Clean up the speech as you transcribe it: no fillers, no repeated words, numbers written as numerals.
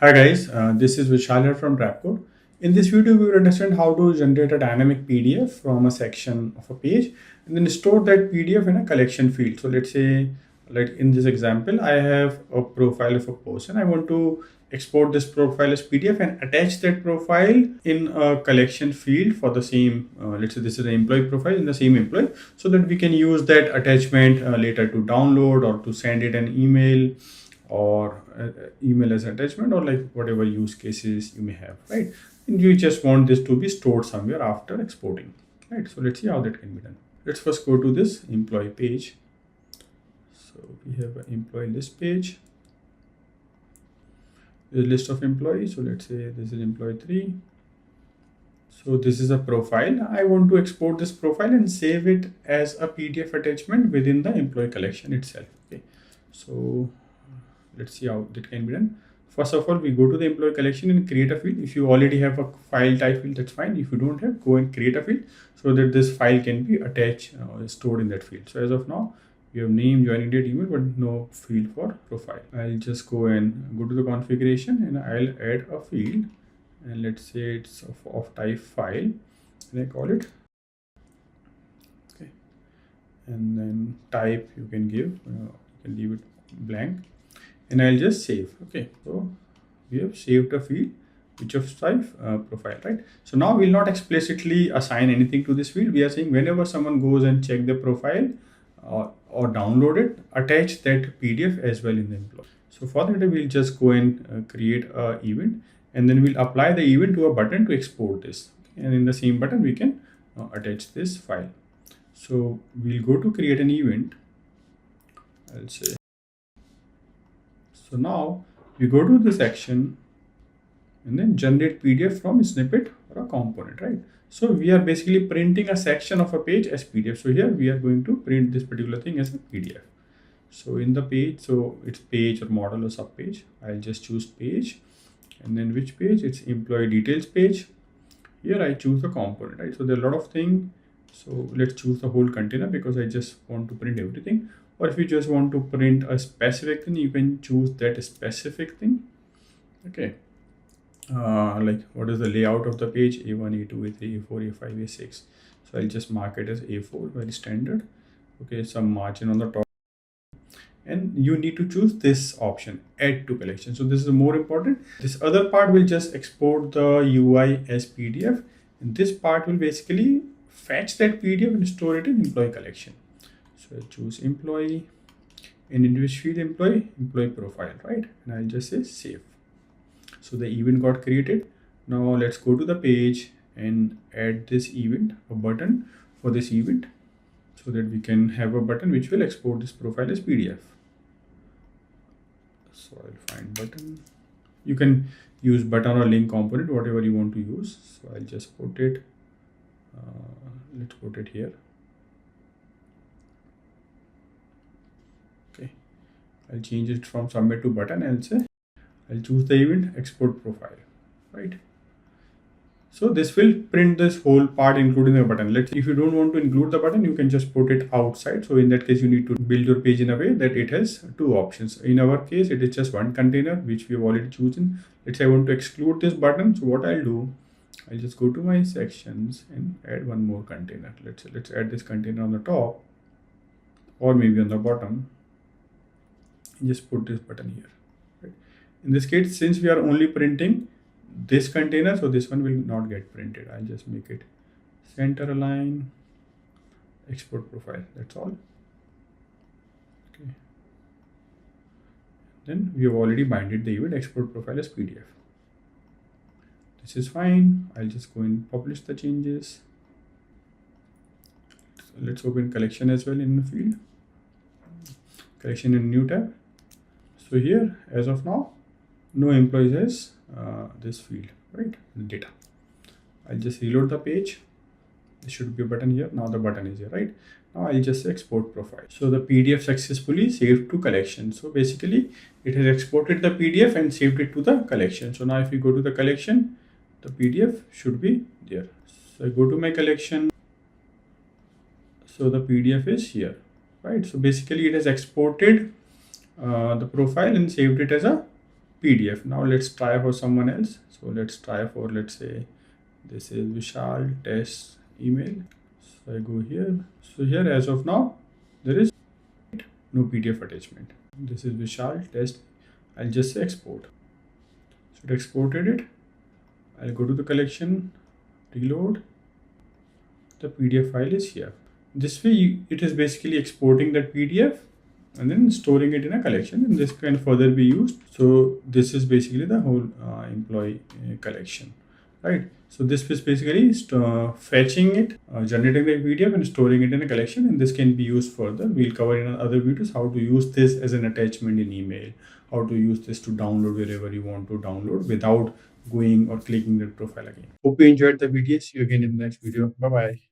Hi guys, this is Vishal here from Rapcode. In this video, we will understand how to generate a dynamic PDF from a section of a page and then store that PDF in a collection field. So let's say, like in this example, I have a profile of a person. I want to export this profile as PDF and attach that profile in a collection field for the same, let's say this is an employee profile in the same employee, so that we can use that attachment later to download or to send it an email or email as attachment or like whatever use cases you may have, right? And you just want this to be stored somewhere after exporting, right? So let's see how that can be done. Let's first go to this employee page. So we have an employee list page. The list of employees. So let's say this is employee 3. So this is a profile. I want to export this profile and save it as a PDF attachment within the employee collection itself. Okay. So let's see how that can be done. First of all, we go to the employee collection and create a field. If you already have a file type field, that's fine. If you don't have, go and create a field so that this file can be attached or stored in that field. So as of now, we have name, joining date, email, but no field for profile. I'll just go and go to the configuration and I'll add a field, and let's say it's of type file, and I call it. Okay, and then type you can give, you can leave it blank, and I'll just save. Okay, so we have saved a field which of type profile, right? So now we'll not explicitly assign anything to this field. We are saying whenever someone goes and check the profile or download it, attach that PDF as well in the employee. So for that, we'll just go and create a event, and then we'll apply the event to a button to export this. Okay? And in the same button, we can attach this file. So we'll go to create an event. I'll say. So now we go to this action and then generate PDF from a snippet or a component, right? So we are basically printing a section of a page as PDF. So here we are going to print this particular thing as a PDF. So in the page, so it's page or model or sub page. I'll just choose page, and then which page? It's employee details page. Here I choose the component, right? So there are a lot of things. So let's choose the whole container because I just want to print everything. Or if you just want to print a specific thing, you can choose that specific thing. Okay. Like what is the layout of the page? A1, A2, A3, A4, A5, A6. So I'll just mark it as A4, very standard. Okay, some margin on the top. And you need to choose this option, add to collection. So this is more important. This other part will just export the UI as PDF, and this part will basically fetch that PDF and store it in employee collection. So I choose employee, and in which field? Employee profile, right? And I'll just say save. So the event got created. Now let's go to the page and add this event, a button for this event, so that we can have a button which will export this profile as PDF. So I'll find button. You can use button or link component, whatever you want to use. So I'll just put it, let's put it here. Okay, I'll change it from submit to button. I'll choose the event, export profile, right? So this will print this whole part including the button. Let's say if you don't want to include the button, you can just put it outside. So in that case, you need to build your page in a way that it has two options. In our case, it is just one container, which we have already chosen. Let's say I want to exclude this button. So what I'll do, I'll just go to my sections and add one more container. Let's add this container on the top or maybe on the bottom. And just put this button here. Right? In this case, since we are only printing this container, so this one will not get printed. I'll just make it center align, export profile. That's all. Okay. Then we have already binded the event, export profile as PDF. This is fine. I'll just go and publish the changes. So let's open collection as well in the field. Collection in new tab. So here, as of now, no employees has this field, right? Data. I'll just reload the page. There should be a button here. Now the button is here, right? Now I'll just export profile. So the PDF successfully saved to collection. So basically it has exported the PDF and saved it to the collection. So now if we go to the collection, the PDF should be there. So I go to my collection. So the PDF is here, right? So basically it has exported the profile and saved it as a PDF. Now let's try for someone else. So let's try for, let's say, this is Vishal test email. So I go here. So here as of now, there is no PDF attachment. This is Vishal test. I'll just say export. So it exported it. I'll go to the collection, reload. The PDF file is here. This way it is basically exporting that PDF and then storing it in a collection, and this can further be used. So this is basically the whole employee collection, right? So this is basically fetching it, generating the PDF and storing it in a collection, and this can be used further. We'll cover in other videos how to use this as an attachment in email, how to use this to download wherever you want to download without going or clicking the profile again. Hope you enjoyed the video. See you again in the next video. Bye bye.